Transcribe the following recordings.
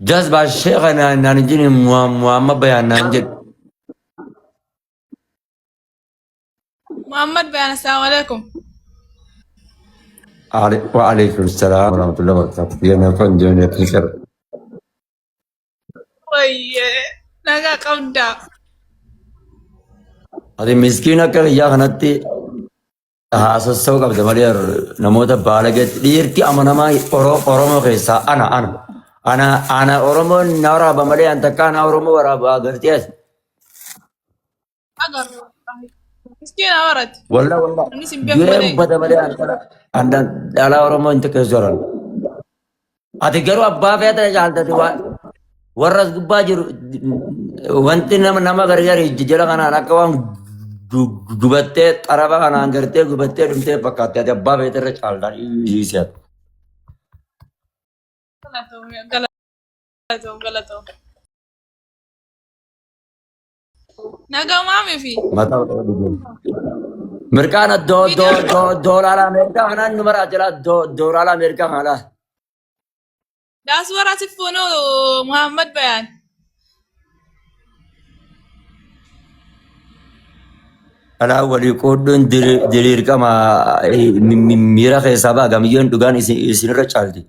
جذب الشيخ أنا نجيني محمد بيان نجد. محمد بيان السلام عليكم. وعليكم السلام ورحمة الله وبركاته. يا كون جوني تذكر. وي نجا قودا. هذه مسكينة كل يا خناتي حاسس قبل دمالير نموت بالغت ليرتي أمانة ما أورمو كيسا أنا أورمو نارا بمالي أنت كان أورمو ورا باغرتيس. أقر مسكينة ورد. والله نسيم بيك جريم ملي. بدا مالي أنت على أورمو أنت كيسوران. هذه جرو أبا فيها جالتا دوا ورس قباجر وانتي nama gargari jijjiira kanaan akka waan gubattee xaraba kanaan gartee gubattee dhumtee fakkaatti ati abbaa feete irra caaltaan hiisiyaat. غلطوا. نجا مامي في. Mataa mirkaana doolaara Ameerikaa kanaan numara jira doolaara Ameerikaa kanaa. Das ورا تفونو محمد بيان. Alaa walii qooddoon diriir qama miira keessaa ba'a gamiyyoon dhugaan isinirra caalti.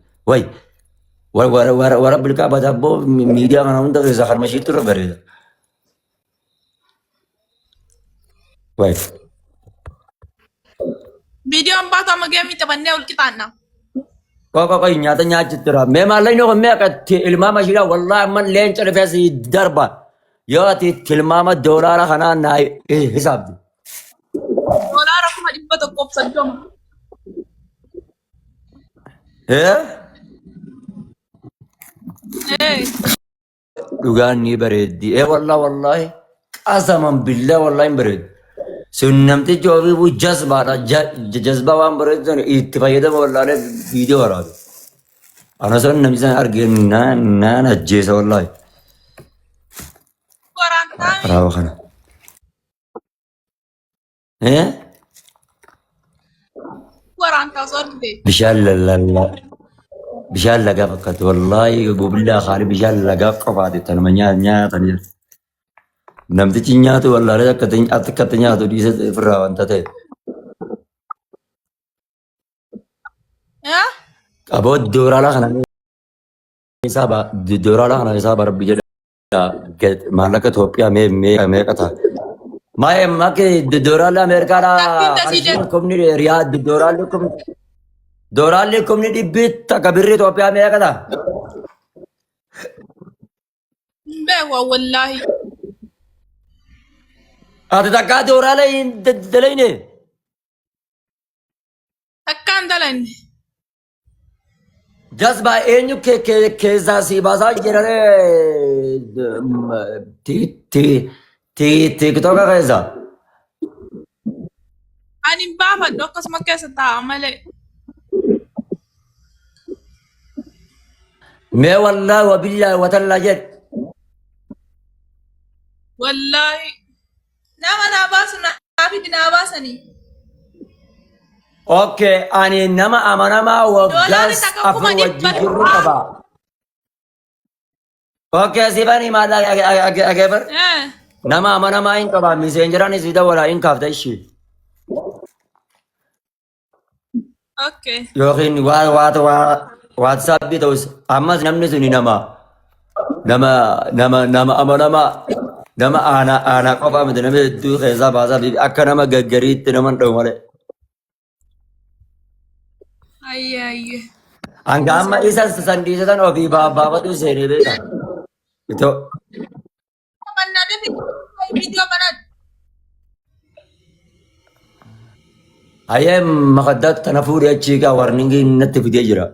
Wara bilkaa batabboo miidiyaa kana hunda keessaa harmashiitu irra bareeda. Way. فيديو أمبارح ما جامي تبني والكتانا. Kok nyata nyacitra. Memang lain orang mereka ilmu masih ada. Wallah man lain cara versi darba. Ya ti ilmu ma dolar kana naik hisab. ولا أعرف ما جبت الكوب سجوم. Eh? إيه. Dugaan ni beredi. Wallah. Qasaman billah wallahi bered. Sunnamti jobi bu jazba jazba wan bered ittifayda wallahi video warad. Ana sunnam misan argen na najjesa wallahi. ورانتامي. Rawa kana. Eh? ورانتا صدق. Bishaan lagaa fakkaatu wallaahi billaa khaalii bishaan lagaa qofaati tanuma nyaatanii namtichi nyaatu wallaahi akkatti nyaatu dhiisa ofirraa wanta ta'e ها؟ qaboo dooraalaa kana isaa barabbi jedha maallaqa Itoophiyaa meeqa ta'a maa'ee makke dooraalaa Ameerikaadhaa لكن نتيجة qarshiin kumni riyaad dooraalli kumni dhibbitta kabirri Itoophiyaa meeqa ta'a بيوا والله. ati takkaa dooraalee hin dalayne أكان دلن. Jazba eenyu keessaa si baasaa jirare tiktoka keessa. أنا بابا دوكس ما كيس تعمل. Mee wallaahi wabillaahi watallaa jedh. والله. نعم أنا باسنا أبي دنا باسني. Okay, ani nama amanamaa دولار waggaas تكا afur كوما wajjin دبر. jirru qaba. Okay, sifanii maal ageebar? إيه. Nama amanamaa hin qaba. Miseenjeraanis vida walaa hin kaafta ishee. أوكي. Yookiin waatsaappii ta'us ammas namni suni nama amanamaa nama aanaa qofaa miti nama hedduu keessaa baasaa fi akka nama gaggariitti nama hin dha'u malee. أي. Hanga amma isa sandiisatan ofii baafatu seenee beeka. Itoo من نادي فيديو بنات. hayyee makaddaatti tana fuudhee achii kaa warningii natti fidee jira.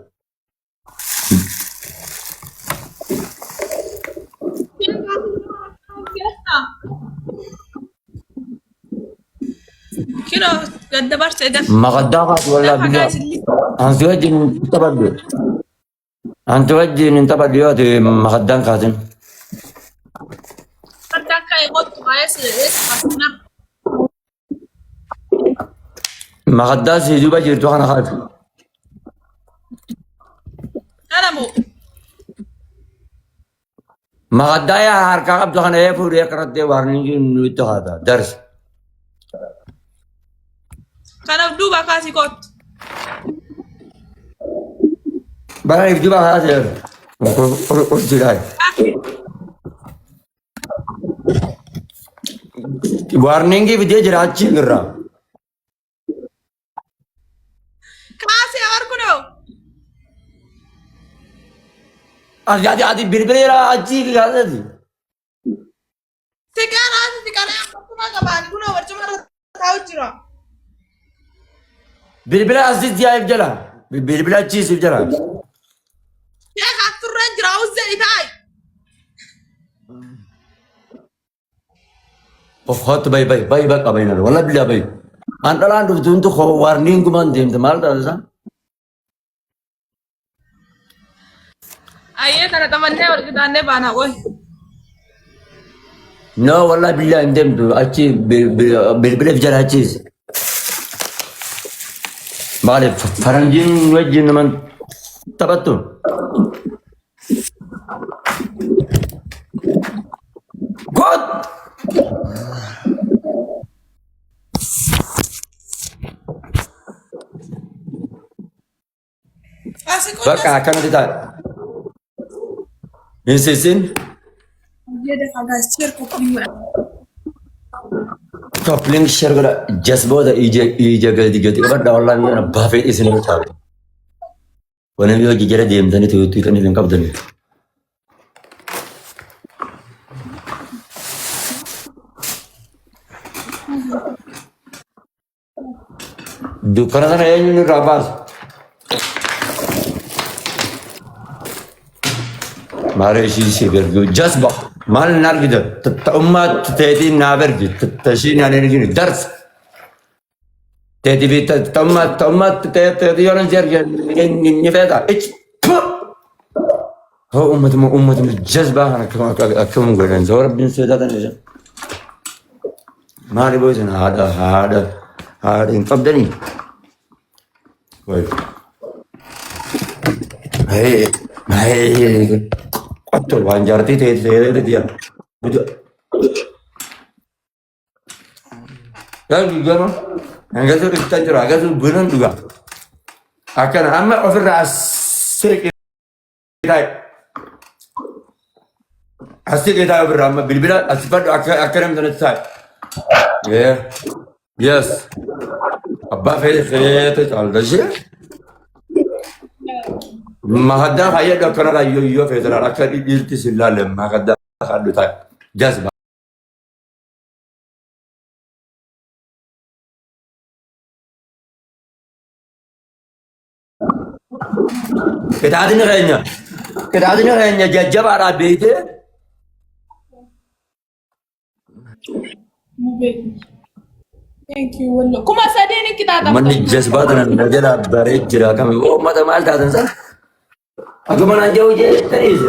كيلو قد دبرت ده. Makaddaa kaatu wallaa دفع biyya. قايس اللي. Anti wajjin hin taphadhu. Anti wajjin hin taphadhu yoo ati makaddaan kaatin. بدك يقط قايس إيش بسنا. Makaddaa si duuba jirtu kana kaatu. أنا مو. مغدايا هاركا قبض خنا يفور يقرد وارنينجي نويتو هذا درس Kanaaf duuba kaasii kottu. بقى يجيبها هذا قلت له وارنينجي بدي جراتشي قرا Kaasii harkunoo. أجي أجي بربري را أجي كذا دي Sigaraa akkuma qabaani kunoo barcuma irra taa'u jira. بربري أزيد جايب جلا بربري أجي سيف جلا Yaa kaasturree jira uzzee itaayi. فخات باي باي باي بقى بيننا ولا بلا باي أنت الآن دفتون تخو وارنينج كمان ديم تمال ده Ayyee kana tamannee wal qixaannee baana qoy. No والله بالله ندمت أشي بربري في جلا أشيز ما عليه فرنجين وجه من تبتو God Kaasii kottu. بقى كم تدار إنسان Jedhe fagaachee kophii كابلينج شرقة جذبه ده إيجا قد جت كبر والله أنا بافي إسني بتاعي وانا بيجي جرا ديم دني تو تاني لين كابدني دوكانا ده يعني راباز ماري شيء بيرجو جذبه مال نرجع تأمة تأتي نابرج تشين يعني نجي درس تأتي بيت تأمة تأتي يورن جرجع نفيدا إيش هو أمة الجذبة أنا كم قلنا زور بين سيدات النجار ما ربوي سن هذا إن قبضني هاي أطول وانجارتي تيجي ديا بدو يا جماعة أنا قصدي كتير قصدي بنان دوغا أكان أما أفر أسيك كده أسيك كده أفر أما بالبلا أسفر أكرم تنسى يس أبا في خيط تعال شيء ما هذا هاي ده كنا لا يو في ترى أكثر يلتس الله لما هذا خلوا تاي جذب كده هذين غيرنا جذب على بيته Thank you wallo. Kuma sadeen kita من الجذبات أنا نجلا بريد جرا كم هو ما تمال هذا إنسان أقول من أجوا جه تريز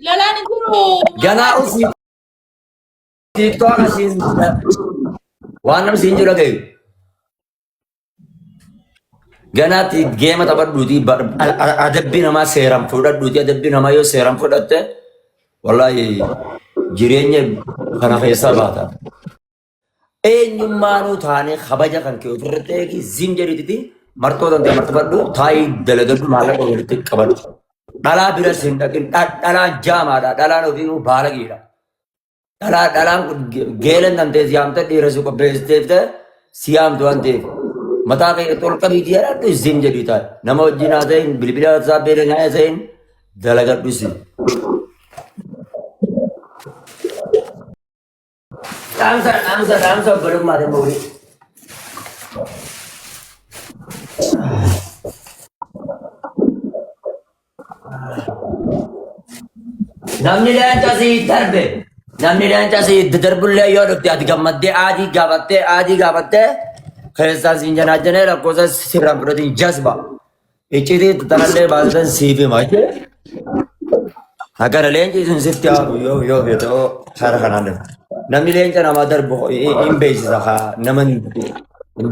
Lalaan jiru. جنا أوسي تيك توك أسين وانم سينجو لگے جنا تي جيم تبر دوتي أدبي نما سيرام فودا دوتي أدبي نما يو سيرام فودا ته والله جيريني خنا خيسا باتا eenyummaanuu taane kabaja kan kee ofirra ta'ee ki zim jedhiti martoota ta'e martabadhu taa'ii dalagadhu maallaqa walitti qabadhu dhalaa bira sin dhaqin dhalaan jaamaadha dhalaan ofiinuu baalagiidha dhalaan geelan dandee siyaamta dhiira su qopheessiteef ta'e siyaamtu waan ta'eef mataa kee tol qabiiti jedhadhu zim jedhi taa'e nama wajjin haa ta'in bilbila isaa beela haa ta'in dalagadhu si. Ramsa belum ada murid. namni leenca si darbe namni leenca si darbullee yoo dhufte ati gammaddee aadii gaafattee keessaa siin janaajjanee lakkoofsa sirraan fudhatiin jazba iccitii tanallee baasisan siif hima akkana leenci sun sitti haafu yoo feete hara kanaan darbe namni leenca nama darbu hin beeksisa nama hin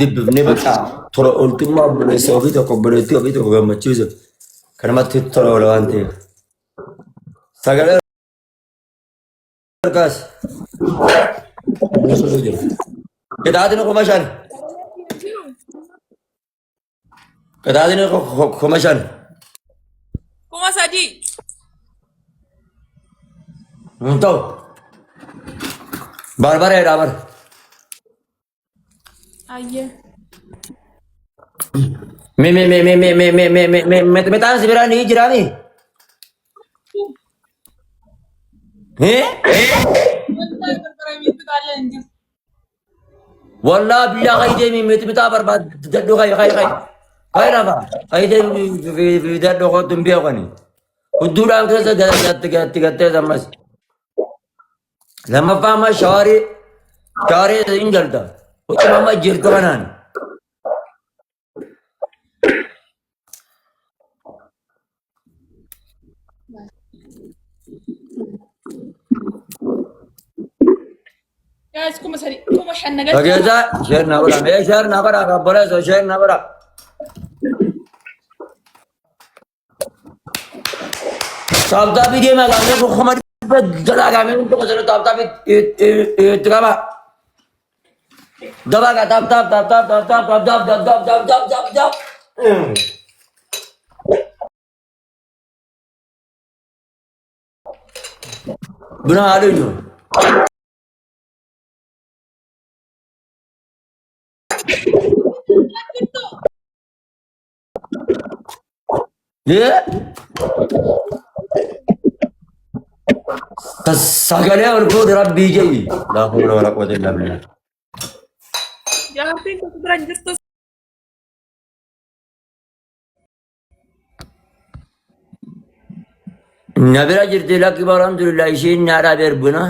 dibbifne bakka tola ooltummaa obboleessa ofii tokko obboleettii ofii tokko gammachiisu kanumatti tola oola waan ta'eef sagalee Kas. Ketaati ni kumashan. Ketaati ni kumashan. Kuma sadi. Untuk. Barbar ya dabar. Ayah. Metan sebenarnya jirani. والله بالله قيدي من متابر بعد ددو خي رفع قيدي في ددو خدم بيغني ودولان كذا قد زمس لما فهم شاري انجل ده وما جرت كمان Guys, kuma sadi, kuma shan naga. Ageza, share nabara, share nabara, kabara, so share nabara. Tabta bi dia magame ko khamar jala game unto ko jala tabta bi itrama. Daba ka tap. Buna halu ni. Yeah. Sagalee ol fuudhe rabbii jedhi. Laa fuula wala qote lamne. Jaartiin tokko bira jirtu. Na bira jirti lakki alhamdulillah ishiin nyaadhaa beerbuna.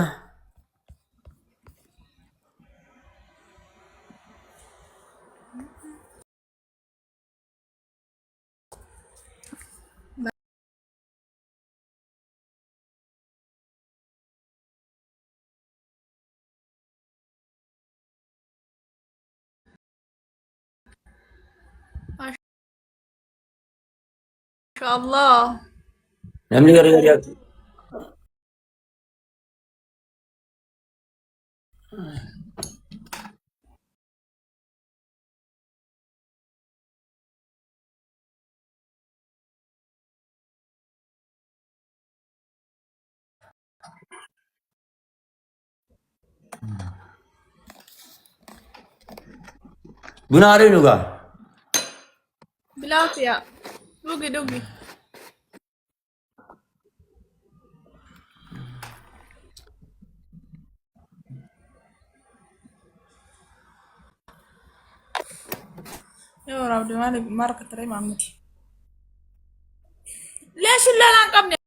Allah. Namni gara. Buna hari nuga. Bilaut ya. Dugi. Ya orang di mana market terima mati. Lihat sih lah langkapnya.